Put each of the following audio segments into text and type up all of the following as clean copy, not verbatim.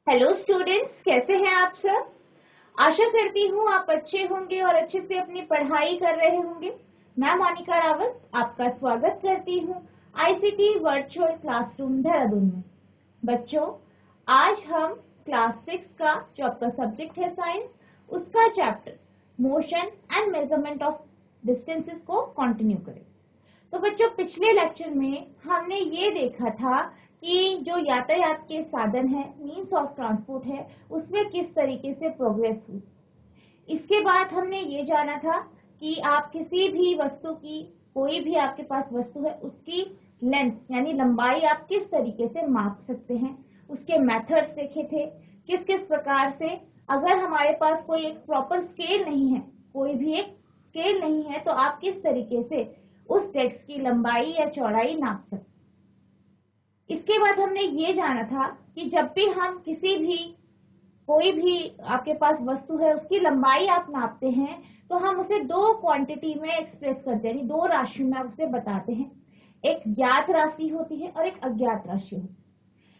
Hello students, कैसे हैं आप सब। आशा करती हूँ आप अच्छे होंगे और अच्छे से अपनी पढ़ाई कर रहे होंगे। मैं मोनिका रावत आपका स्वागत करती हूँ आईसीटी वर्चुअल क्लासरूम देहरादून में। बच्चों, आज हम क्लास 6 का जो आपका सब्जेक्ट है साइंस, उसका chapter motion and measurement of distances को कंटिन्यू करें। तो बच्चों, पिछले लेक्चर में हमने ये देखा था कि जो यातायात के साधन है, मीन्स ऑफ ट्रांसपोर्ट है, उसमें किस तरीके से प्रोग्रेस हुई। इसके बाद हमने ये जाना था कि आप किसी भी वस्तु की, कोई भी आपके पास वस्तु है, उसकी लेंथ यानी लंबाई आप किस तरीके से माप सकते हैं। उसके मेथड्स देखे थे, किस किस प्रकार से, अगर हमारे पास कोई एक प्रॉपर स्केल नहीं है, कोई भी एक स्केल नहीं है, तो आप किस तरीके से उस डेस्क की लंबाई या चौड़ाई नाप सकते। इसके बाद हमने ये जाना था कि जब भी हम किसी भी, कोई भी आपके पास वस्तु है, उसकी लंबाई आप नापते हैं, तो हम उसे दो क्वांटिटी में एक्सप्रेस करते हैं, यानी दो राशि में उसे बताते हैं। एक ज्ञात राशि होती है और एक अज्ञात राशि होती है।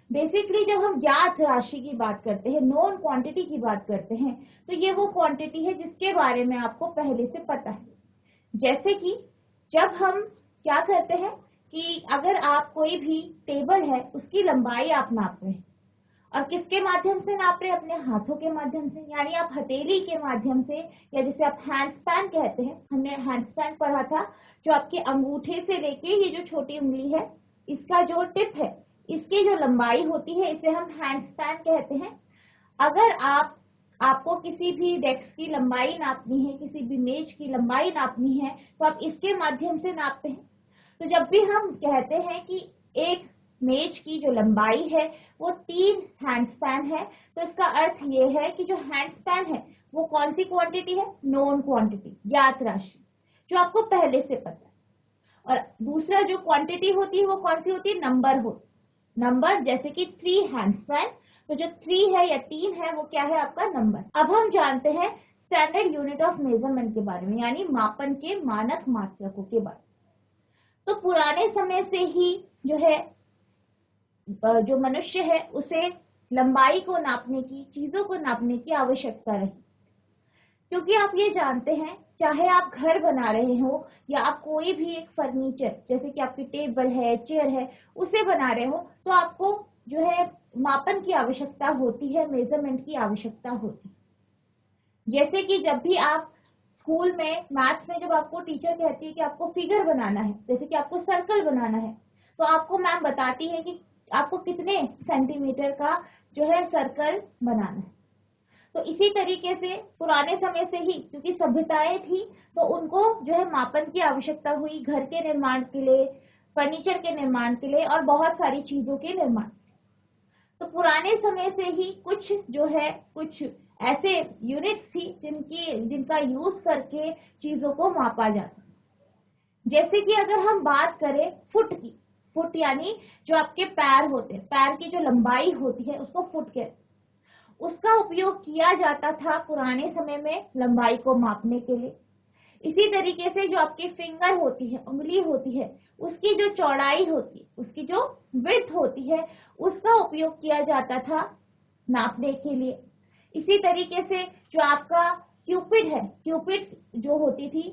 बेसिकली जब हम ज्ञात राशि की बात करते हैं, नोन क्वांटिटी की बात करते हैं, तो ये वो क्वांटिटी है जिसके बारे में आपको पहले से पता है। जैसे कि जब हम क्या करते हैं कि अगर आप कोई भी टेबल है, उसकी लंबाई आप नाप रहे हैं, और किसके माध्यम से नाप रहे हैं, अपने हाथों के माध्यम से, यानी आप हथेली के माध्यम से, या जिसे आप हैंड स्पैन कहते हैं, हमने हैंड स्पैन पढ़ा था, जो आपके अंगूठे से लेके ये जो छोटी उंगली है, इसका जो टिप है, इसकी जो लंबाई होती है, इसे हम हैंड स्पैन कहते हैं। अगर आपको किसी भी डेस्क की लंबाई नापनी है, किसी भी मेज की लंबाई नापनी है, तो आप इसके माध्यम से नापते हैं। तो जब भी हम कहते हैं कि एक मेज की जो लंबाई है वो 3 हैंड स्पैन है, तो इसका अर्थ ये है कि जो हैंड स्पैन है वो कौन सी क्वांटिटी है, नोन क्वांटिटी, ज्ञात राशि, जो आपको पहले से पता है। और दूसरा जो क्वांटिटी होती है वो कौन सी होती है, नंबर होती है। नंबर जैसे कि 3 हैंड स्पैन, तो जो 3 है या 3 है वो क्या है, आपका नंबर। अब हम जानते हैं स्टैंडर्ड यूनिट ऑफ मेजरमेंट के बारे में, यानी मापन के मानक मात्रकों के बारे में। तो पुराने समय से ही जो है, जो मनुष्य है, उसे लंबाई को नापने की, चीजों को नापने की आवश्यकता रही। क्योंकि आप ये जानते हैं, चाहे आप घर बना रहे हो या आप कोई भी एक फर्नीचर, जैसे कि आपकी टेबल है, चेयर है, उसे बना रहे हो, तो आपको जो है मापन की आवश्यकता होती है, मेजरमेंट की आवश्यकता होती है। जैसे कि जब भी आप स्कूल में मैथ्स में, जब आपको टीचर कहती है कि आपको फिगर बनाना है, जैसे कि आपको सर्कल बनाना है, तो आपको मैम बताती है कि आपको कितने सेंटीमीटर का जो है सर्कल बनाना है। तो इसी तरीके से पुराने समय से ही, क्योंकि सभ्यताएं थी, तो उनको जो है मापन की आवश्यकता हुई, घर के निर्माण के लिए, फर्नीचर के निर्माण के लिए, और बहुत सारी चीजों के निर्माण। तो पुराने समय से ही कुछ जो है, कुछ ऐसे यूनिट्स थी जिनका यूज करके चीजों को मापा जाता। जैसे कि अगर हम बात करें फुट की, फुट यानी जो आपके पैर होते हैं, पैर की जो लंबाई होती है, उसको फुट कहते हैं। उसका उपयोग किया जाता था पुराने समय में लंबाई को मापने के लिए। इसी तरीके से जो आपकी फिंगर होती है, उंगली होती है, उसकी जो चौड़ाई होती है, उसकी जो विड्थ होती है, उसका उपयोग किया जाता था नापने के लिए। इसी तरीके से जो आपका क्यूपिड है, क्यूपिड जो होती थी,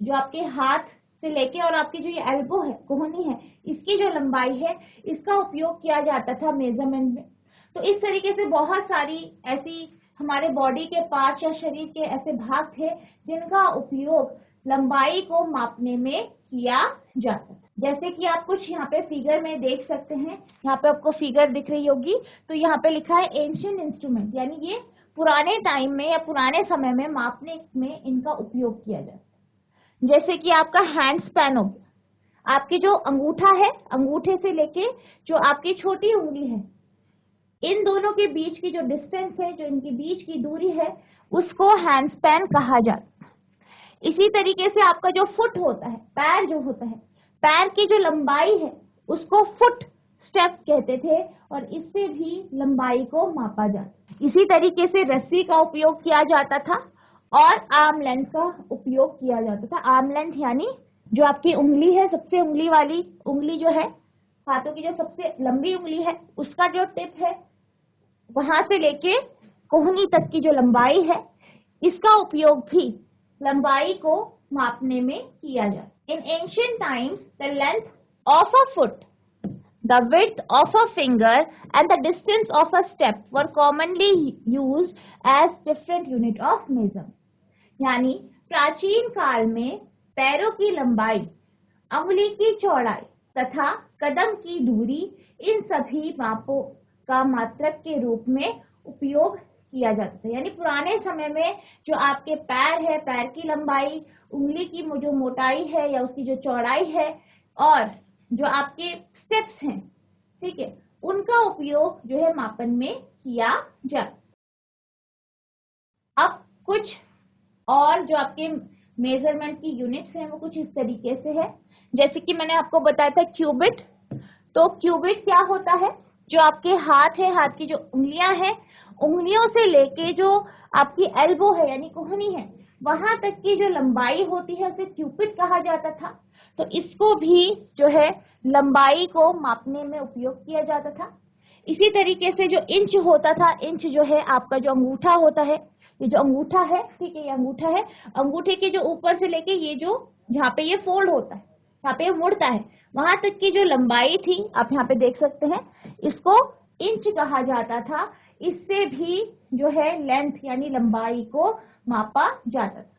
जो आपके हाथ से लेके और आपकी जो ये एल्बो है, कोहनी है, इसकी जो लंबाई है, इसका उपयोग किया जाता था मेजरमेंट में। तो इस तरीके से बहुत सारी ऐसी हमारे बॉडी के पार्ट्स या शरीर के ऐसे भाग थे जिनका उपयोग लंबाई को मापने में किया जाता था। जैसे कि आप कुछ यहाँ पे फिगर में देख सकते हैं, यहाँ पे आपको फिगर दिख रही होगी, तो यहाँ पे लिखा है एंशिएंट इंस्ट्रूमेंट, यानी ये पुराने टाइम में या पुराने समय में मापने में इनका उपयोग किया जाता है। जैसे कि आपका हैंड स्पैन हो गया, आपके जो अंगूठा है, अंगूठे से लेके जो आपकी छोटी उंगली है, इन दोनों के बीच की जो डिस्टेंस है, जो इनके बीच की दूरी है, उसको हैंड स्पैन कहा जाता है। इसी तरीके से आपका जो फुट होता है, पैर जो होता है, पैर की जो लंबाई है, उसको फुट स्टेप कहते थे, और इससे भी लंबाई को मापा जाता। इसी तरीके से रस्सी का उपयोग किया जाता था और आर्म लेंथ का उपयोग किया जाता था। आर्म लेंथ यानी जो आपकी उंगली है, सबसे उंगली वाली उंगली जो है, हाथों की जो सबसे लंबी उंगली है, उसका जो टिप है, वहां से लेके कोहनी तक की जो लंबाई है, इसका उपयोग भी लंबाई को मापने में किया जाता है। इन ancient times the length of a foot, the width of a finger and the distance of a step were commonly used as different unit of measurement। यानी प्राचीन काल में पैरों की लंबाई, अंगुली की चौड़ाई तथा कदम की दूरी, इन सभी मापों का मात्रक के रूप में उपयोग किया जाता था। यानी पुराने समय में जो आपके पैर है, पैर की लंबाई, उंगली की जो मोटाई है या उसकी जो चौड़ाई है, और जो आपके स्टेप्स हैं, ठीक है, उनका उपयोग जो है मापन में किया जाता। अब कुछ और जो आपके मेजरमेंट की यूनिट्स हैं वो कुछ इस तरीके से है। जैसे कि मैंने आपको बताया था क्यूबिट। तो क्यूबिट क्या होता है? जो आपके हाथ है, हाथ की जो उंगलियां हैं, उंगलियों से लेके जो आपकी एल्बो है यानी कोहनी है, वहां तक की जो लंबाई होती है उसे क्यूबिट कहा जाता था। तो इसको भी जो है लंबाई को मापने में उपयोग किया जाता था। इसी तरीके से जो इंच होता था, इंच जो है आपका जो अंगूठा होता है, ये जो अंगूठा है, ठीक है, ये अंगूठा है, अंगूठे के जो ऊपर से लेके ये जो जहाँ पे ये फोल्ड होता है, यहाँ पे मुड़ता है, वहां तक की जो लंबाई थी आप यहाँ पे देख सकते हैं, इसको इंच कहा जाता था। इससे भी जो है लेंथ यानी लंबाई को मापा जाता था।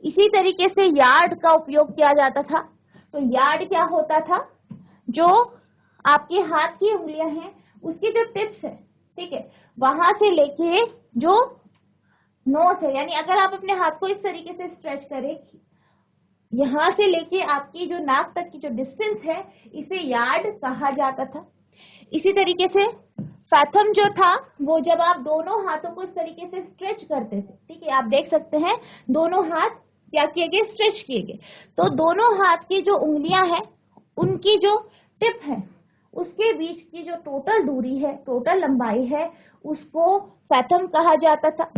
इसी तरीके से यार्ड का उपयोग किया जाता था। तो यार्ड क्या होता था? जो आपके हाथ की उंगलियां हैं उसकी जो टिप्स है, ठीक है, वहां से लेके जो नोज है, यानी अगर आप अपने हाथ को इस तरीके से स्ट्रेच करें, यहां से लेके आपकी जो नाक तक की जो डिस्टेंस है, इसे यार्ड कहा जाता था। इसी तरीके से फैथम जो था, वो जब आप दोनों हाथों को इस तरीके से स्ट्रेच करते थे, ठीक है, आप देख सकते हैं दोनों हाथ क्या किए गए, स्ट्रेच किए गए। तो दोनों हाथ की जो उंगलियां हैं उनकी जो टिप है उसके बीच की जो टोटल दूरी है, टोटल लंबाई है, उसको फैथम कहा जाता था।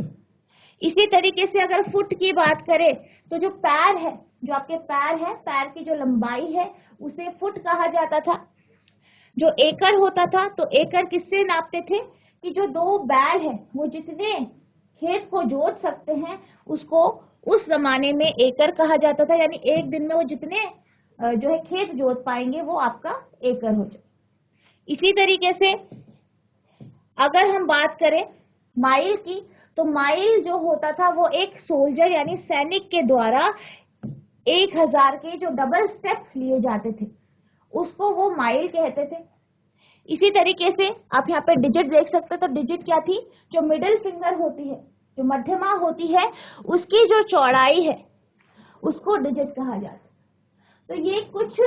इसी तरीके से अगर फुट की बात करें तो जो पैर है, जो आपके पैर है, पैर की जो लंबाई है उसे फुट कहा जाता था। जो एकड़ होता था, तो एकड़ किससे नापते थे कि जो दो बैल है वो जितने खेत को जोत सकते हैं उसको उस जमाने में एकड़ कहा जाता था। यानी एक दिन में वो जितने जो है खेत जोत पाएंगे वो आपका एकड़ हो जाए। इसी तरीके से अगर हम बात करें माइल की, तो माइल जो होता था वो एक सोल्जर यानी सैनिक के द्वारा 1000 के जो डबल स्टेप लिए जाते थे उसको वो माइल कहते थे। इसी तरीके से आप यहाँ पे डिजिट देख सकते हैं। तो डिजिट क्या थी? जो मिडिल फिंगर होती है, जो मध्यमा होती है, उसकी जो चौड़ाई है उसको डिजिट कहा जाता है। तो ये कुछ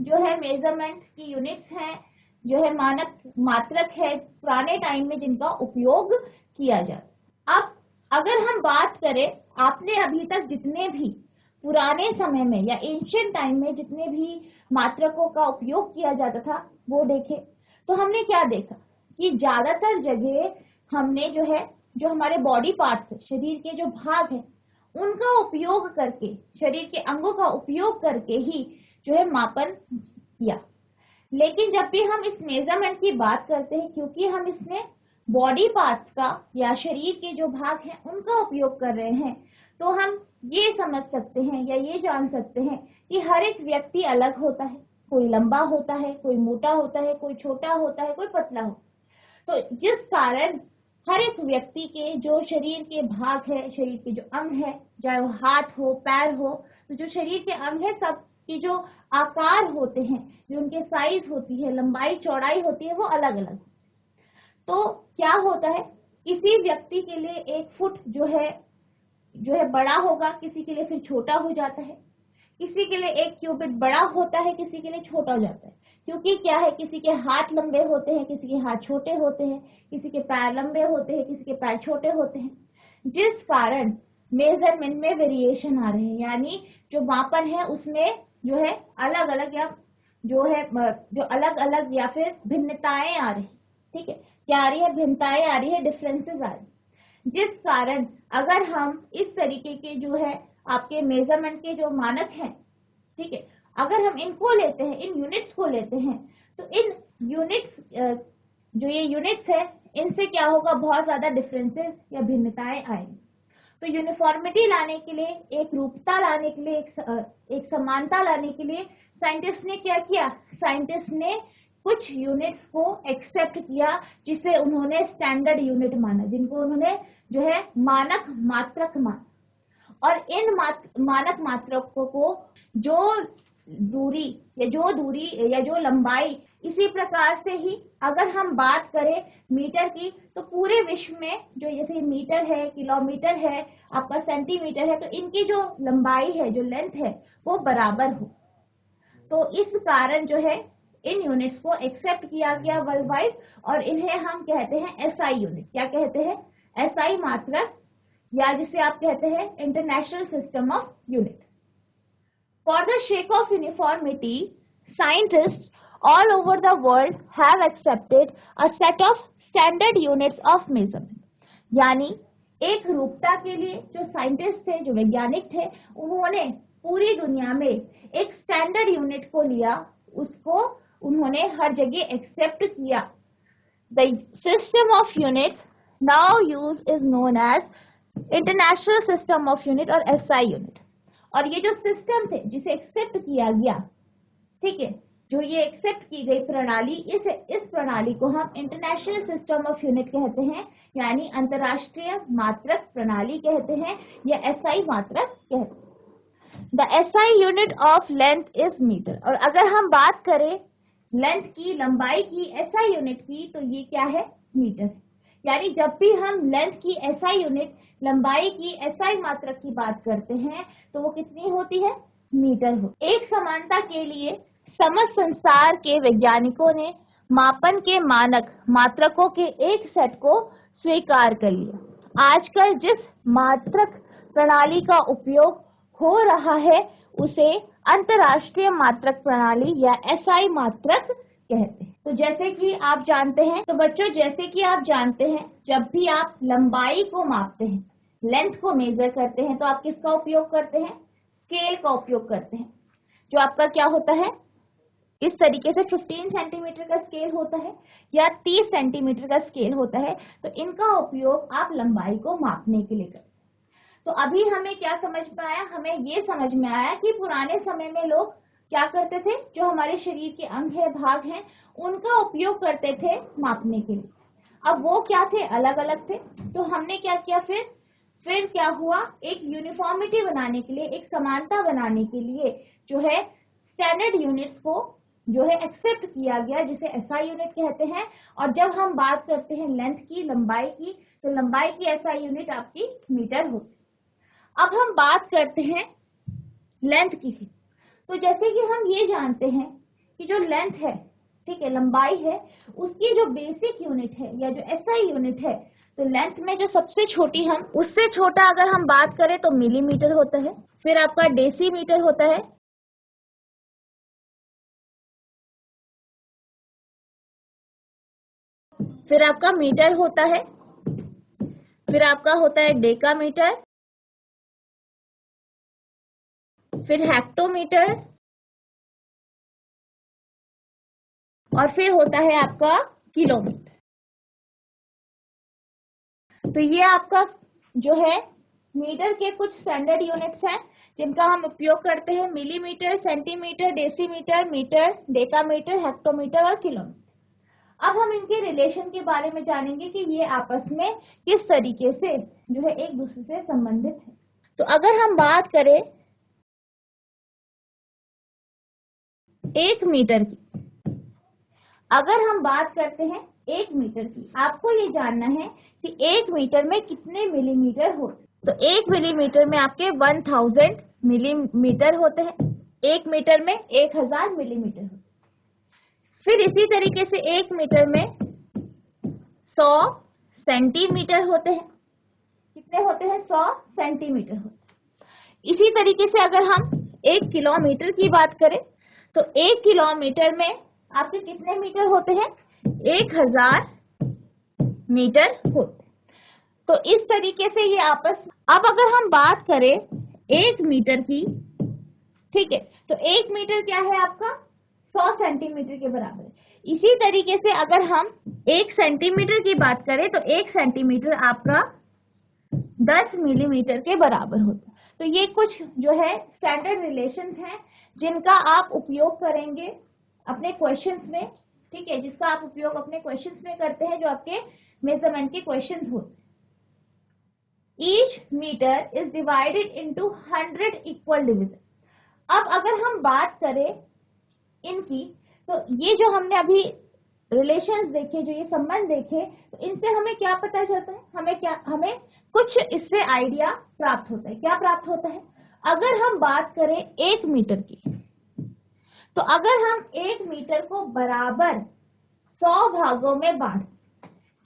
जो है मेजरमेंट की यूनिट्स हैं, जो है मानक मात्रक है पुराने टाइम में जिनका उपयोग किया जाता। अब अगर हम बात करें, आपने अभी तक जितने भी पुराने समय में या एंशिएंट टाइम में जितने भी मात्रकों का उपयोग किया जाता था वो देखे, तो हमने क्या देखा कि ज्यादातर जगह हमने जो है जो हमारे बॉडी पार्ट्स है, शरीर के जो भाग है, उनका उपयोग करके, शरीर के अंगों का उपयोग करके ही जो है मापन किया। लेकिन जब भी हम इस मेजरमेंट की बात करते हैं, क्योंकि हम इसमें बॉडी पार्ट्स का या शरीर के जो भाग हैं उनका उपयोग कर रहे हैं, तो हम ये समझ सकते हैं या ये जान सकते हैं कि हर एक व्यक्ति अलग होता है। कोई लंबा होता है, कोई मोटा होता है, कोई छोटा होता है, कोई पतला होता है। तो जिस कारण हर एक व्यक्ति के जो शरीर के भाग है, शरीर के जो अंग है, चाहे वो हाथ हो, पैर हो, तो जो शरीर के अंग है सब की जो आकार होते हैं, जो उनके साइज होती है, लंबाई चौड़ाई होती है, वो अलग अलग। तो क्या होता है, किसी व्यक्ति के लिए 1 फुट जो है बड़ा होगा, किसी के लिए फिर छोटा हो जाता है। किसी के लिए 1 क्यूबिट बड़ा होता है, किसी के लिए छोटा हो जाता है। क्योंकि क्या है, किसी के हाथ लंबे होते हैं, किसी के हाथ छोटे होते हैं, किसी के पैर लंबे होते हैं, किसी के पैर छोटे होते हैं, जिस कारण मेजरमेंट में वेरिएशन आ रहे हैं। यानी जो मापन है उसमें जो है अलग अलग या जो है जो अलग अलग या फिर भिन्नताएं आ रही, ठीक है, क्या आ रही है, भिन्नताएं आ रही है, डिफरेंसेस आ रही, जिस कारण अगर हम इस तरीके के जो है आपके मेजरमेंट के जो मानक हैं, ठीक है, अगर हम इनको लेते हैं, इन यूनिट्स को लेते हैं, तो इन यूनिट्स जो ये यूनिट्स है इनसे क्या होगा, बहुत ज्यादा डिफरेंसेस या भिन्नताएं आएंगी। तो यूनिफॉर्मिटी लाने के लिए, एक रूपता लाने के लिए, एक समानता लाने के लिए साइंटिस्ट ने क्या किया, साइंटिस्ट ने कुछ यूनिट्स को एक्सेप्ट किया जिसे उन्होंने स्टैंडर्ड यूनिट माना, जिनको उन्होंने जो है मानक मात्रक माना। और इन मानक मात्रकों को जो दूरी या जो लंबाई, इसी प्रकार से ही अगर हम बात करें मीटर की, तो पूरे विश्व में जो जैसे मीटर है, किलोमीटर है, आपका सेंटीमीटर है, तो इनकी जो लंबाई है, जो लेंथ है, वो बराबर हो। तो इस कारण जो है इन यूनिट्स को एक्सेप्ट किया गया वर्ल्ड वाइड, और इन्हें हम कहते हैं एसआई यूनिट। क्या कहते हैं, एसआई मात्रक, या जिसे आप कहते हैं international system of unit. For the sake of uniformity, scientists all over the world have accepted a set of standard units of measurement. यानी एक रूपता के लिए जो साइंटिस्ट थे, जो वैज्ञानिक थे, उन्होंने पूरी दुनिया में एक स्टैंडर्ड यूनिट को लिया, उसको उन्होंने हर जगह एक्सेप्ट किया। The system of units now used is known as International System of Unit और SI Unit। और ये जो सिस्टम थे जिसे एक्सेप्ट किया गया, ठीक है, जो ये एक्सेप्ट की गई प्रणाली, इस प्रणाली को हम इंटरनेशनल सिस्टम ऑफ यूनिट कहते हैं, यानी अंतरराष्ट्रीय मात्रक प्रणाली कहते हैं, या एसआई मात्रक कहते हैं। The SI unit of length is metre. और अगर हम बात करें लेंथ की, लंबाई की, एसआई यूनिट की, तो ये क्या है, मीटर। यानी जब भी हम लेंथ की एसआई यूनिट, लंबाई की एसआई मात्रक की बात करते हैं, तो वो कितनी होती है, मीटर हो। एक समानता के लिए समस्त संसार के वैज्ञानिकों ने मापन के मानक मात्रकों के एक सेट को स्वीकार कर लिया। आजकल जिस मात्रक प्रणाली का उपयोग हो रहा है उसे अंतरराष्ट्रीय मात्रक प्रणाली या एसआई मात्रक कहते हैं। तो जैसे कि आप जानते हैं, तो बच्चों जैसे कि आप जानते हैं, जब भी आप लंबाई को मापते हैं, लेंथ को मेजर करते हैं, तो आप किसका उपयोग करते हैं, स्केल का उपयोग करते हैं, जो आपका क्या होता है, इस तरीके से 15 सेंटीमीटर का स्केल होता है या 30 सेंटीमीटर का स्केल होता है। तो इनका उपयोग आप लंबाई को मापने के लिए करते हैं। तो अभी हमें क्या समझ में आया, हमें ये समझ में आया कि पुराने समय में लोग क्या करते थे, जो हमारे शरीर के अंग है, भाग हैं, उनका उपयोग करते थे मापने के लिए। अब वो क्या थे, अलग अलग थे। तो हमने क्या किया, फिर क्या हुआ, एक यूनिफॉर्मिटी बनाने के लिए, एक समानता बनाने के लिए जो है स्टैंडर्ड यूनिट्स को जो है एक्सेप्ट किया गया, जिसे एसआई यूनिट कहते हैं। और जब हम बात करते हैं लेंथ की, लंबाई की, तो लंबाई की एसआई यूनिट आपकी मीटर होती। अब हम बात करते हैं लेंथ की। तो जैसे कि हम ये जानते हैं कि जो लेंथ है, ठीक है, लंबाई है, उसकी जो बेसिक यूनिट है या जो एसआई यूनिट है, तो लेंथ में जो सबसे छोटी, हम उससे छोटा अगर हम बात करें तो मिलीमीटर होता है, फिर आपका डेसीमीटर होता है, फिर आपका मीटर होता है, फिर आपका होता है डेकामीटर, फिर हेक्टोमीटर, और फिर होता है आपका किलोमीटर। तो ये आपका जो है मीटर के कुछ स्टैंडर्ड यूनिट्स हैं जिनका हम उपयोग करते हैं, millimetre, centimetre, decimetre, metre, decametre, hectometre और किलोमीटर। अब हम इनके रिलेशन के बारे में जानेंगे कि ये आपस में किस तरीके से जो है एक दूसरे से संबंधित है। तो अगर हम बात करें 1 मीटर की, अगर हम बात करते हैं 1 मीटर की, आपको ये जानना है कि 1 मीटर में कितने मिलीमीटर होते हैं। तो 1 मिलीमीटर में आपके 1000 मिलीमीटर होते हैं, 1 मीटर में 1000 मिलीमीटर होते हैं। फिर इसी तरीके से 1 मीटर में 100 सेंटीमीटर होते हैं। कितने होते हैं, 100 सेंटीमीटर होते हैं। इसी तरीके से अगर हम 1 किलोमीटर की बात करें, तो 1 किलोमीटर में आपके कितने मीटर होते हैं, 1000 मीटर होते। तो इस तरीके से ये आपस। अब अगर हम बात करें 1 मीटर की, ठीक है, तो 1 मीटर क्या है आपका, 100 सेंटीमीटर के बराबर है। इसी तरीके से अगर हम 1 सेंटीमीटर की बात करें तो 1 सेंटीमीटर आपका 10 मिलीमीटर के बराबर होता है। तो ये कुछ जो है स्टैंडर्ड रिलेशंस हैं जिनका आप उपयोग करेंगे अपने क्वेश्चंस में, ठीक है, जिसका आप उपयोग अपने क्वेश्चंस में करते हैं जो आपके मेजरमेंट के क्वेश्चंस होते हैं। Each metre is divided into 100 equal division. अब अगर हम बात करें इनकी, तो ये जो हमने अभी रिलेशंस देखे, जो ये संबंध देखे, तो इनसे हमें क्या पता चलता है, हमें कुछ इससे आइडिया प्राप्त होता है। क्या प्राप्त होता है? अगर हम बात करें 1 मीटर की, तो अगर हम 1 मीटर को बराबर 100 भागों में बांट,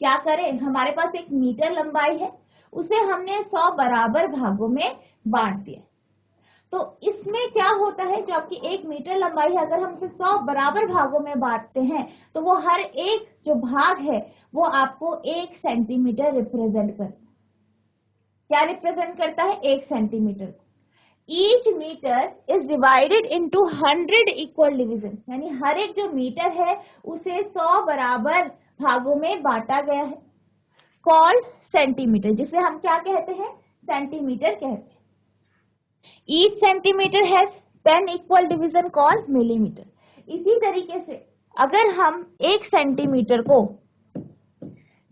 क्या करें, हमारे पास 1 मीटर लंबाई है, उसे हमने 100 बराबर भागों में बांट दिया। तो इसमें क्या होता है, जो आपकी 1 मीटर लंबाई है, अगर हम उसे 100 बराबर भागों में बांटते हैं तो वो हर एक जो भाग है वो आपको 1 सेंटीमीटर रिप्रेजेंट करता है। क्या रिप्रेजेंट करता है? 1 centimetre. Each metre is divided into 100 equal division, यानी हर एक जो मीटर है उसे 100 बराबर भागों में बांटा गया है, कॉल्ड सेंटीमीटर, जिसे हम क्या कहते हैं? सेंटीमीटर कहते हैं। Each centimetre has 10 equal division called millimetre. इसी तरीके से अगर हम 1 सेंटीमीटर को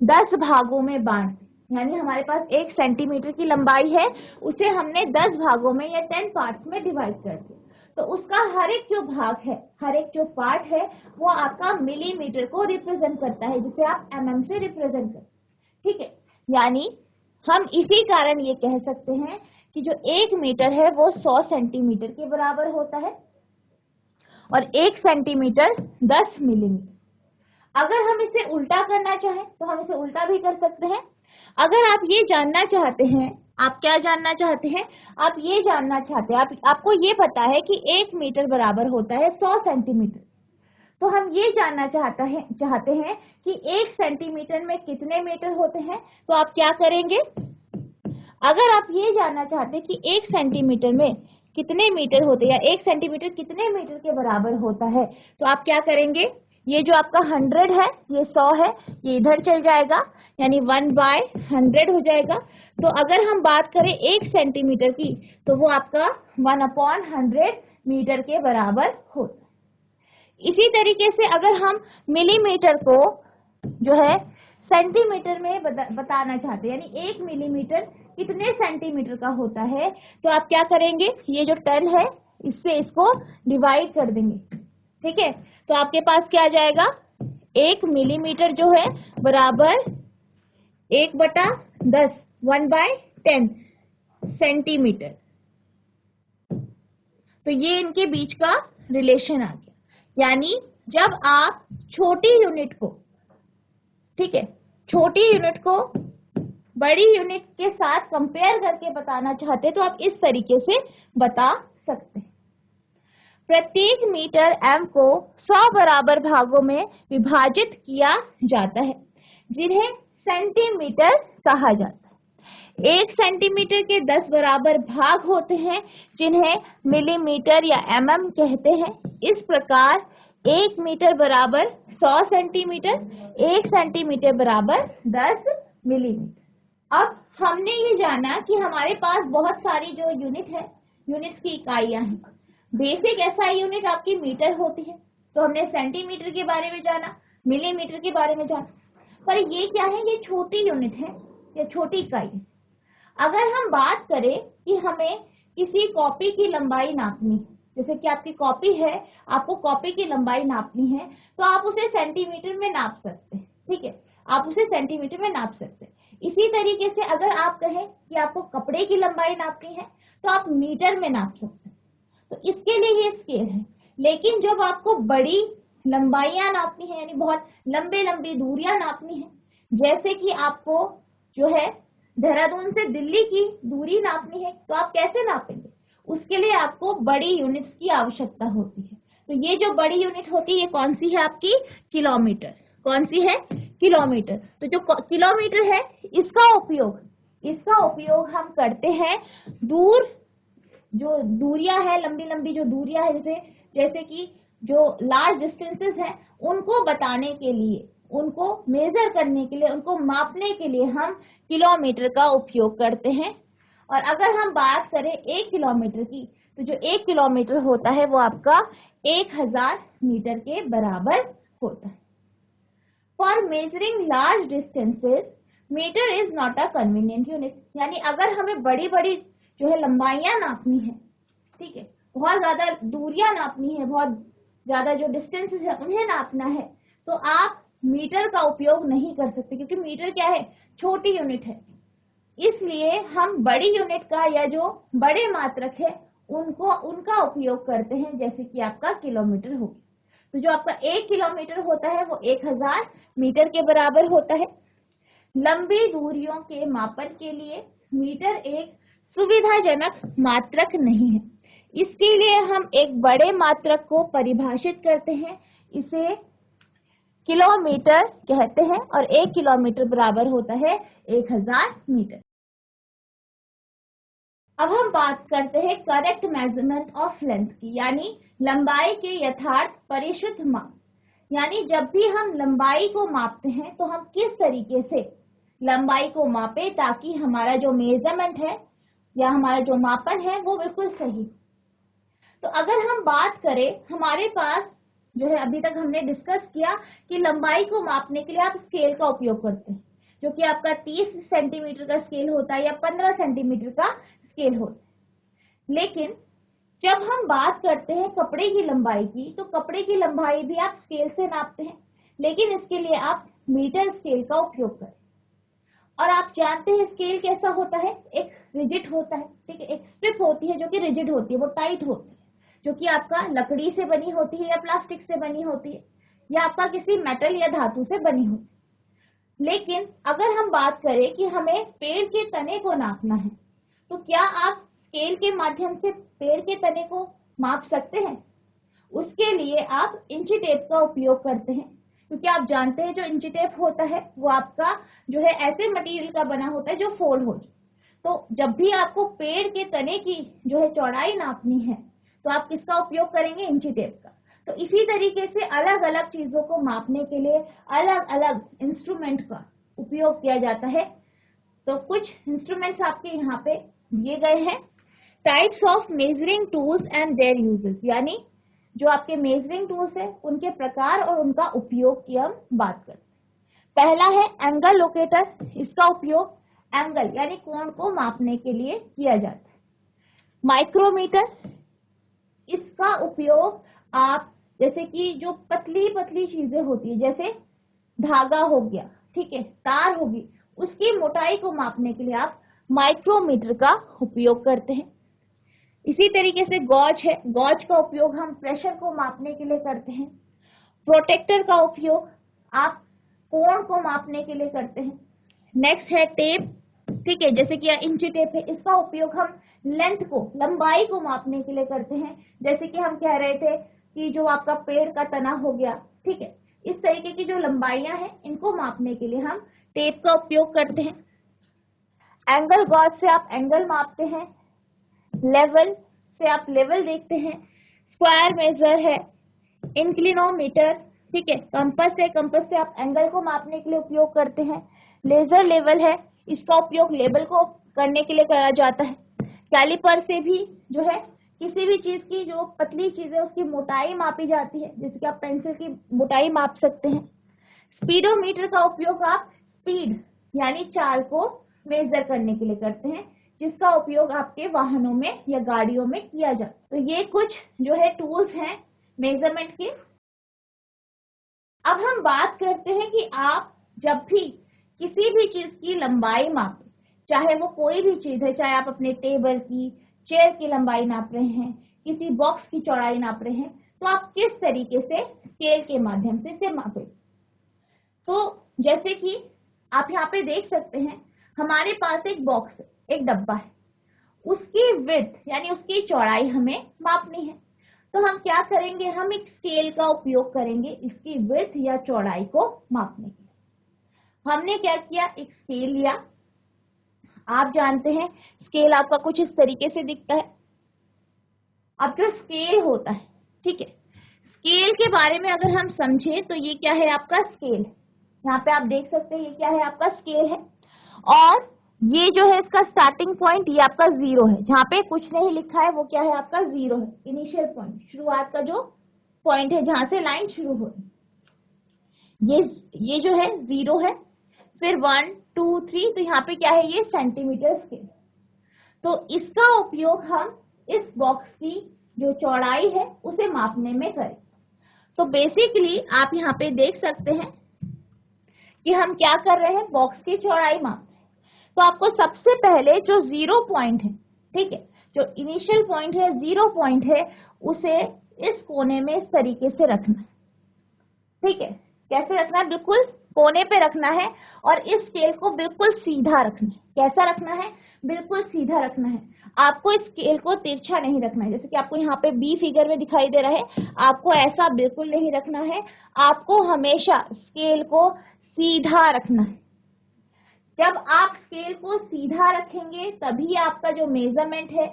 10 भागों में बांट, यानी हमारे पास 1 सेंटीमीटर की लंबाई है, उसे हमने 10 भागों में या 10 पार्ट्स में डिवाइड कर दिया, तो उसका हर एक जो भाग है, हर एक जो पार्ट है, वो आपका मिलीमीटर को रिप्रेजेंट करता है, जिसे आप mm से रिप्रेजेंट करते हैं, ठीक है। यानी हम इसी कारण ये कह सकते हैं कि जो 1 मीटर है वो 100 सेंटीमीटर के बराबर होता है और 1 सेंटीमीटर 10 मिलीमीटर। अगर हम इसे उल्टा करना चाहें तो हम इसे उल्टा भी कर सकते हैं। अगर आप ये जानना चाहते हैं, आप क्या जानना चाहते हैं? आप ये जानना चाहते हैं, आपको ये पता है कि 1 मीटर बराबर होता है 100 सेंटीमीटर, तो हम ये जानना चाहते हैं कि 1 सेंटीमीटर में कितने मीटर होते हैं। तो आप क्या करेंगे? अगर आप ये जानना चाहते हैं कि 1 सेंटीमीटर में कितने मीटर होते हैं या 1 सेंटीमीटर कितने मीटर के बराबर होता है, तो आप क्या करेंगे? ये जो आपका 100 है, ये 100 है, ये इधर चल जाएगा, यानी 1/100 हो जाएगा। तो अगर हम बात करें 1 सेंटीमीटर की, तो वो आपका 1/100 मीटर के बराबर होता है। इसी तरीके से अगर हम मिलीमीटर को जो है सेंटीमीटर में बताना चाहते हैं, यानी 1 मिलीमीटर कितने सेंटीमीटर का होता है, तो आप क्या करेंगे? ये जो 10 है, इससे इसको डिवाइड कर देंगे, ठीक है। तो आपके पास क्या आ जाएगा? 1 मिलीमीटर जो है बराबर 1/10, 1/10 सेंटीमीटर। तो ये इनके बीच का रिलेशन आ गया। यानी जब आप छोटी यूनिट को, ठीक है, छोटी यूनिट को बड़ी यूनिट के साथ कंपेयर करके बताना चाहते हैं तो आप इस तरीके से बता सकते हैं। प्रत्येक मीटर m को 100 बराबर भागों में विभाजित किया जाता है, जिन्हें सेंटीमीटर कहा जाता है। 1 सेंटीमीटर के 10 बराबर भाग होते हैं, जिन्हें मिलीमीटर या mm कहते हैं। इस प्रकार 1 मीटर बराबर 100 सेंटीमीटर, 1 सेंटीमीटर बराबर 10 मिलीमीटर। अब हमने ये जाना कि हमारे पास बहुत सारी जो यूनिट है, यूनिट्स की इकाइयां हैं। बेसिक एसआई यूनिट आपकी मीटर होती है, तो हमने सेंटीमीटर के बारे में जाना, मिलीमीटर के बारे में जाना, पर ये क्या है? ये छोटी यूनिट है या छोटी इकाई है। अगर हम बात करें कि हमें किसी कॉपी की लंबाई नापनी है, जैसे कि आपकी कॉपी है, आपको कॉपी की लंबाई नापनी है, तो आप उसे सेंटीमीटर में नाप सकते हैं, ठीक है, आप उसे सेंटीमीटर में नाप सकते हैं। इसी तरीके से अगर आप कहें कि आपको कपड़े की लंबाई नापनी है, तो आप मीटर में नाप सकते हैं। तो इसके लिए ये स्केल है। लेकिन जब आपको बड़ी लंबाइयां नापनी है, यानी बहुत लंबी दूरियां नापनी है, जैसे कि आपको जो है देहरादून से दिल्ली की दूरी नापनी है, तो आप कैसे नापेंगे? उसके लिए आपको बड़ी यूनिट्स की आवश्यकता होती है। तो ये जो बड़ी यूनिट होती है, ये कौन सी है? आपकी किलोमीटर। कौन सी है? किलोमीटर। तो जो किलोमीटर है, इसका उपयोग हम करते हैं दूर, जो दूरियां है, लंबी जो दूरियां है, जैसे कि जो लार्ज डिस्टेंसेस हैं, उनको बताने के लिए उनको मेजर करने के लिए, उनको मापने के लिए हम किलोमीटर का उपयोग करते हैं। और अगर हम बात करें 1 किलोमीटर की, तो जो 1 किलोमीटर होता है वो आपका 1000 मीटर के बराबर होता है। For measuring large distances metre is not a convenient unit, यानी अगर हमें बड़ी बड़ी जो है लंबाइयां नापनी है, ठीक है, बहुत ज्यादा दूरियां नापनी है, बहुत ज्यादा जो डिस्टेंसेस है उन्हें नापना है, तो आप मीटर का उपयोग नहीं कर सकते, क्योंकि मीटर क्या है, छोटी यूनिट है। इसलिए हम बड़ी यूनिट का या जो बड़े मात्रक है उनका उपयोग करते हैं, जैसे कि आपका किलोमीटर हो। तो जो आपका 1 किलोमीटर होता है वो 1000 मीटर के बराबर होता है। लंबी दूरियों के मापन के लिए मीटर एक सुविधाजनक मात्रक नहीं है, इसके लिए हम एक बड़े मात्रक को परिभाषित करते हैं, इसे किलोमीटर कहते हैं, और 1 किलोमीटर बराबर होता है 1000 मीटर। अब हम बात करते हैं करेक्ट मेजरमेंट ऑफ लेंथ की, यानी लंबाई के यथार्थ परिशुद्ध माप। यानी जब भी हम लंबाई को मापते हैं तो हम किस तरीके से लंबाई को मापे ताकि हमारा जो मेजरमेंट है या हमारा जो मापन है वो बिल्कुल सही। तो अगर हम बात करें, हमारे पास जो है अभी तक हमने डिस्कस किया कि लंबाई को मापने के लिए आप स्केल का उपयोग करते हैं, जो कि आपका 30 सेंटीमीटर का स्केल होता है या 15 सेंटीमीटर का स्केल होता है। लेकिन जब हम बात करते हैं कपड़े की लंबाई की, तो कपड़े की लंबाई भी आप स्केल से नापते हैं, लेकिन इसके लिए आप मीटर स्केल का उपयोग करें। और आप जानते हैं स्केल कैसा होता है, एक रिजिड होता है, ठीक है, एक स्ट्रिप होती है जो कि रिजिड होती है, वो टाइट होती है, जो कि आपका लकड़ी से बनी होती है या प्लास्टिक से बनी होती है या आपका किसी मेटल या धातु से बनी होती है। लेकिन अगर हम बात करें कि हमें पेड़ के तने को नापना है, तो क्या आप स्केल के माध्यम से पेड़ के तने को माप सकते हैं? उसके लिए आप इंची टेप का उपयोग करते हैं, क्योंकि आप जानते हैं जो इंची टेप होता है वो आपका जो है ऐसे मटेरियल का बना होता है जो फोल्ड हो जाए। तो जब भी आपको पेड़ के तने की जो है चौड़ाई नापनी है तो आप किसका उपयोग करेंगे, इंची टेप का। तो इसी तरीके से अलग अलग चीजों को मापने के लिए अलग अलग इंस्ट्रूमेंट का उपयोग किया जाता है। तो कुछ इंस्ट्रूमेंट्स आपके यहाँ पे दिए गए हैं। Types of measuring tools and there uses, यानी जो आपके मेजरिंग टूल्स है उनके प्रकार और उनका उपयोग की हम बात करते हैं। पहला है एंगल लोकेटर, इसका उपयोग एंगल यानी कोण को मापने के लिए किया जाता है। माइक्रोमीटर, इसका उपयोग आप जैसे कि जो पतली पतली चीजें होती है, जैसे धागा हो गया, ठीक है, तार होगी, उसकी मोटाई को मापने के लिए आप माइक्रोमीटर का उपयोग करते हैं। इसी तरीके से गॉज है, गॉज का उपयोग हम प्रेशर को मापने के लिए करते हैं। प्रोटेक्टर का उपयोग आप कोण को मापने के लिए करते हैं। नेक्स्ट है टेप, ठीक है, जैसे कि इंची टेप है, इसका उपयोग हम लेंथ को, लंबाई को मापने के लिए करते हैं। जैसे कि हम कह रहे थे कि जो आपका पेड़ का तना हो गया, ठीक है, इस तरीके की जो लंबाइयां हैं इनको मापने के लिए हम टेप का उपयोग करते हैं। एंगल गॉज से आप एंगल मापते हैं। लेवल से आप लेवल देखते हैं। स्क्वायर मेजर है। इंक्लिनोमीटर, ठीक है, कंपास है, कंपास से आप एंगल को मापने के लिए उपयोग करते हैं। लेजर लेवल है, इसका उपयोग लेवल को करने के लिए करा जाता है। कैलिपर से भी जो है किसी भी चीज की जो पतली चीज है उसकी मोटाई मापी जाती है, जैसे कि आप पेंसिल की मोटाई माप सकते हैं। स्पीडोमीटर का उपयोग आप स्पीड यानी चाल को मेजर करने के लिए करते हैं, जिसका उपयोग आपके वाहनों में या गाड़ियों में किया जाता है। तो ये कुछ जो है टूल्स हैं मेजरमेंट के। अब हम बात करते हैं कि आप जब भी किसी भी चीज की लंबाई मापें, चाहे वो कोई भी चीज है, चाहे आप अपने टेबल की, चेयर की लंबाई नाप रहे हैं, किसी बॉक्स की चौड़ाई नाप रहे हैं, तो आप किस तरीके से स्केल के माध्यम से इसे मापें। तो जैसे कि आप यहाँ पे देख सकते हैं, हमारे पास एक बॉक्स है, एक डब्बा है, उसकी विड्थ यानी उसकी चौड़ाई हमें मापनी है। तो हम क्या करेंगे, हम एक स्केल का उपयोग करेंगे इसकी विड्थ या चौड़ाई को मापने के लिए। हमने क्या किया, एक स्केल लिया। आप जानते हैं स्केल आपका कुछ इस तरीके से दिखता है। अब जो स्केल होता है, ठीक है, स्केल के बारे में अगर हम समझे तो ये क्या है, आपका स्केल। यहाँ पे आप देख सकते हैं ये क्या है, आपका स्केल है। और ये जो है इसका स्टार्टिंग पॉइंट ये आपका 0 है, जहाँ पे कुछ नहीं लिखा है वो क्या है, आपका 0 है, इनिशियल पॉइंट, शुरुआत का जो पॉइंट है जहां से लाइन शुरू हो रही, ये जो है 0 है। फिर 1 2 3, तो यहाँ पे क्या है, ये सेंटीमीटर स्केल। तो इसका उपयोग हम इस बॉक्स की जो चौड़ाई है उसे मापने में करें। तो बेसिकली आप यहाँ पे देख सकते हैं कि हम क्या कर रहे हैं, बॉक्स की चौड़ाई माप रहे हैं। तो आपको सबसे पहले जो 0 पॉइंट है, ठीक है, जो इनिशियल पॉइंट है, 0 पॉइंट है, उसे इस कोने में इस तरीके से रखना है, ठीक है। कैसे रखना है, बिल्कुल कोने पे रखना है, और इस स्केल को बिल्कुल सीधा रखना है। कैसा रखना है, बिल्कुल सीधा रखना है। आपको इस स्केल को तिरछा नहीं रखना है, जैसे कि आपको यहाँ पे बी फिगर में दिखाई दे रहा है, आपको ऐसा बिल्कुल नहीं रखना है। आपको हमेशा स्केल को सीधा रखना है। जब आप स्केल को सीधा रखेंगे तभी आपका जो मेजरमेंट है,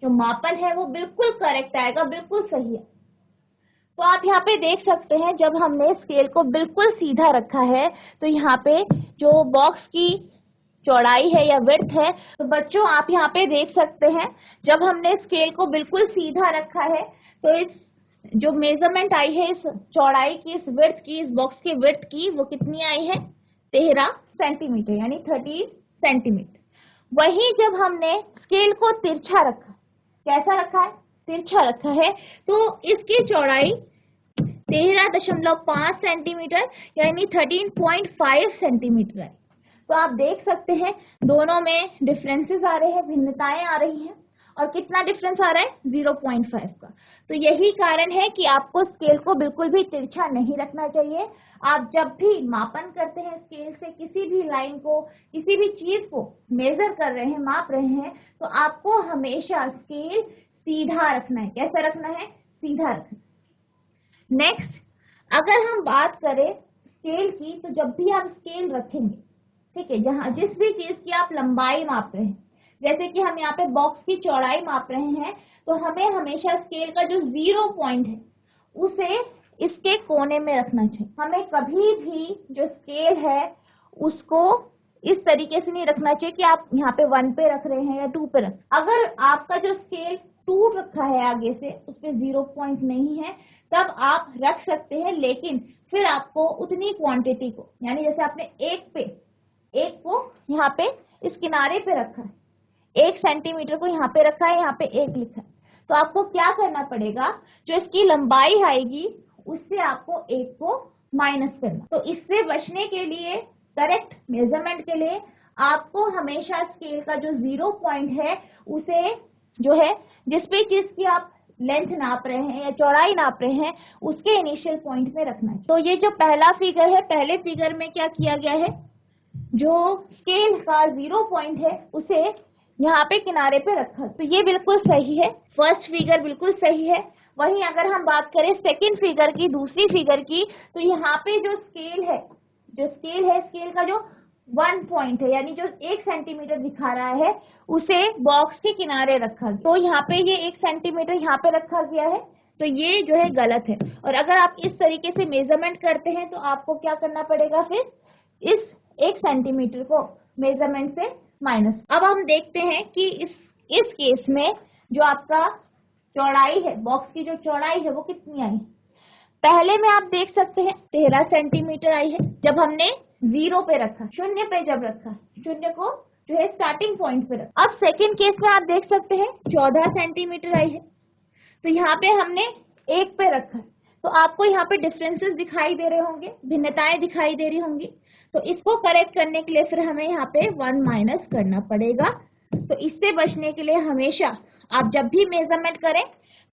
जो मापन है, वो बिल्कुल करेक्ट आएगा, बिल्कुल सही है। तो आप यहाँ पे देख सकते हैं जब हमने स्केल को बिल्कुल सीधा रखा है तो यहाँ पे जो बॉक्स की चौड़ाई है या विड्थ है, तो बच्चों आप यहाँ पे देख सकते हैं जब हमने स्केल को बिल्कुल सीधा रखा है तो इस जो मेजरमेंट आई है इस चौड़ाई की, इस विड्थ की, इस बॉक्स की विड्थ की, वो कितनी आई है, 13 सेंटीमीटर, यानी 13 सेंटीमीटर। वही जब हमने स्केल को तिरछा रखा, कैसा रखा है, तिरछा रखा है, तो इसकी चौड़ाई 13.5 सेंटीमीटर यानी 13.5 सेंटीमीटर है। तो आप देख सकते हैं दोनों में डिफरेंसेस आ रहे हैं, भिन्नताएं आ रही हैं। और कितना डिफरेंस आ रहा है, 0.5 का। तो यही कारण है कि आपको स्केल को बिल्कुल भी तिरछा नहीं रखना चाहिए। आप जब भी मापन करते हैं स्केल से किसी भी लाइन को, किसी भी चीज को मेजर कर रहे हैं, माप रहे हैं, तो आपको हमेशा स्केल सीधा रखना है। कैसा रखना है, सीधा रखना। नेक्स्ट, अगर हम बात करें स्केल की, तो जब भी आप स्केल रखेंगे, ठीक है, जहां जिस भी चीज की आप लंबाई माप रहे हैं, जैसे कि हम यहाँ पे बॉक्स की चौड़ाई माप रहे हैं, तो हमें हमेशा स्केल का जो 0 पॉइंट है उसे इसके कोने में रखना चाहिए। हमें कभी भी जो स्केल है उसको इस तरीके से नहीं रखना चाहिए कि आप यहाँ पे 1 पे रख रहे हैं या 2 पे रख। अगर आपका जो स्केल टूट रखा है आगे से, उस पे 0 पॉइंट नहीं है, तब आप रख सकते हैं, लेकिन फिर आपको उतनी क्वांटिटी को, यानी जैसे आपने एक को यहाँ पे इस किनारे पे रखा है, 1 सेंटीमीटर को यहाँ पे रखा है, यहाँ पे 1 लिखा है, तो आपको क्या करना पड़ेगा, जो इसकी लंबाई आएगी उससे आपको 1 को माइनस करना। तो इससे बचने के लिए, करेक्ट मेजरमेंट के लिए, आपको हमेशा स्केल का जो 0 पॉइंट है उसे जो है जिस भी चीज की आप लेंथ नाप रहे हैं या चौड़ाई नाप रहे हैं उसके इनिशियल पॉइंट में रखना है। तो ये जो पहला फिगर है, पहले फिगर में क्या किया गया है, जो स्केल का 0 पॉइंट है उसे यहाँ पे किनारे पे रखा, तो ये बिल्कुल सही है, फर्स्ट फिगर बिल्कुल सही है। वहीं अगर हम बात करें सेकंड फिगर की, दूसरी फिगर की, तो यहाँ पे जो स्केल है, स्केल का जो 1 पॉइंट है, यानी जो 1 सेंटीमीटर दिखा रहा है, उसे बॉक्स के किनारे रखा गया। तो यहाँ पे ये 1 सेंटीमीटर यहाँ पे रखा गया है, तो ये जो है गलत है। और अगर आप इस तरीके से मेजरमेंट करते हैं तो आपको क्या करना पड़ेगा, फिर इस 1 सेंटीमीटर को मेजरमेंट से माइनस। अब हम देखते हैं कि इस केस में जो आपका चौड़ाई है, बॉक्स की जो चौड़ाई है वो कितनी आई। पहले में आप देख सकते हैं 13 सेंटीमीटर आई है जब हमने 0 पे रखा, 0 पे जब रखा, 0 को जो है स्टार्टिंग पॉइंट पे रखा। अब सेकंड केस में आप देख सकते हैं 14 सेंटीमीटर आई है, तो यहाँ पे हमने 1 पे रखा, तो आपको यहाँ पे डिफरेंसेस दिखाई दे रहे होंगे, भिन्नताएं दिखाई दे रही होंगी। तो इसको करेक्ट करने के लिए फिर हमें यहाँ पे 1 माइनस करना पड़ेगा। तो इससे बचने के लिए हमेशा आप जब भी मेजरमेंट करें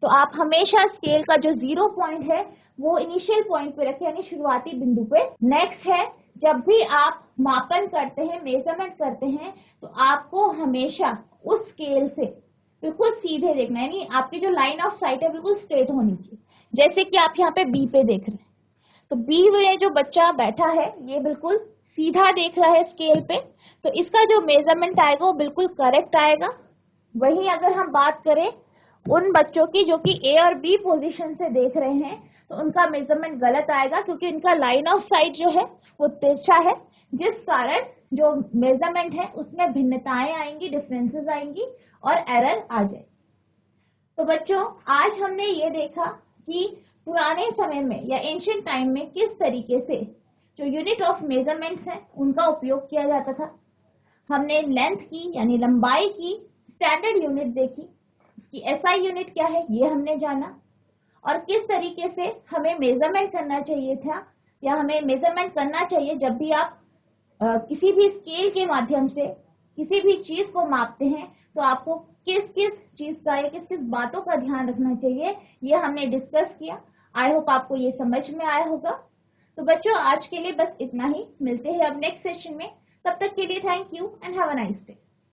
तो आप हमेशा स्केल का जो 0 पॉइंट है वो इनिशियल पॉइंट पे रखें, यानी शुरुआती बिंदु पे। नेक्स्ट है, जब भी आप मापन करते हैं, मेजरमेंट करते हैं, तो आपको हमेशा उस स्केल से बिल्कुल सीधे देखना है, यानी आपकी जो लाइन ऑफ साइट है बिल्कुल स्ट्रेट होनी चाहिए। जैसे कि आप यहाँ पे बी पे देख रहे हैं, तो बी में जो बच्चा बैठा है ये बिल्कुल सीधा देख रहा है स्केल पे, तो इसका जो मेजरमेंट आएगा वो बिल्कुल करेक्ट आएगा। वहीं अगर हम बात करें उन बच्चों की जो कि ए और बी पोजीशन से देख रहे हैं, तो उनका मेजरमेंट गलत आएगा, क्योंकि इनका लाइन ऑफ साइट जो है वो तिरछा है, जिस कारण जो मेजरमेंट है उसमें भिन्नताएं आएंगी, डिफरेंसेस आएंगी और एरर आ जाए। तो बच्चों, आज हमने ये देखा कि पुराने समय में या एंशिएंट टाइम में किस तरीके से जो यूनिट ऑफ मेजरमेंट्स हैं उनका उपयोग किया जाता था। हमने लेंथ की यानी लंबाई की स्टैंडर्ड यूनिट देखी, उसकी एसआई यूनिट क्या है ये हमने जाना, और किस तरीके से हमें मेजरमेंट करना चाहिए था या हमें मेजरमेंट करना चाहिए जब भी आप किसी भी स्केल के माध्यम से किसी भी चीज को मापते हैं, तो आपको किस किस चीज का या किस किस बातों का ध्यान रखना चाहिए, ये हमने डिस्कस किया। आई होप आपको ये समझ में आया होगा। तो बच्चों, आज के लिए बस इतना ही, मिलते हैं अब नेक्स्ट सेशन में। तब तक के लिए thank you and have a nice day.